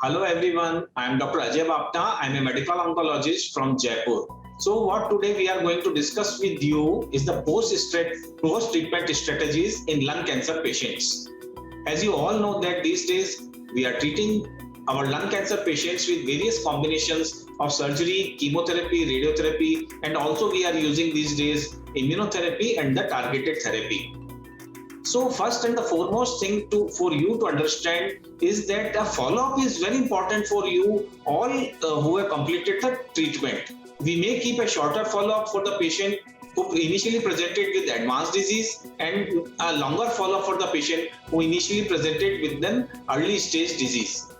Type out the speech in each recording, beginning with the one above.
Hello everyone, I am Dr. Ajay Bapta. I am a medical oncologist from Jaipur. So what today we are going to discuss with you is the post-treatment strategies in lung cancer patients. As you all know that these days we are treating our lung cancer patients with various combinations of surgery, chemotherapy, radiotherapy, and also we are using these days immunotherapy and the targeted therapy. So first and the foremost thing for you to understand is that the follow-up is very important for you all who have completed the treatment. We may keep a shorter follow-up for the patient who initially presented with advanced disease and a longer follow-up for the patient who initially presented with an early stage disease.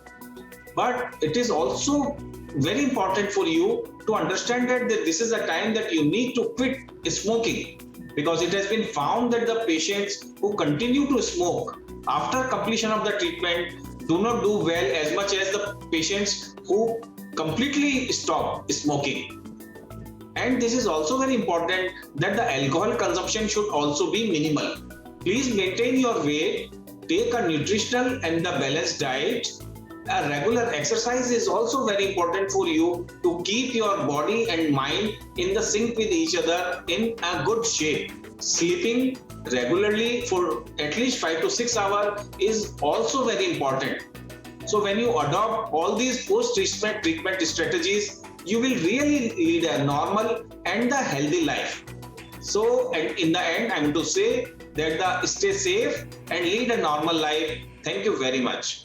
But it is also very important for you to understand that this is a time that you need to quit smoking, because it has been found that the patients who continue to smoke after completion of the treatment do not do well as much as the patients who completely stop smoking. And this is also very important that the alcohol consumption should also be minimal. Please maintain your weight, take a nutritional and the balanced diet. A regular exercise is also very important for you to keep your body and mind in the sync with each other in a good shape. Sleeping regularly for at least 5 to 6 hours is also very important. So when you adopt all these post-treatment strategies, you will really lead a normal and a healthy life. So and in the end, I'm to say that stay safe and lead a normal life. Thank you very much.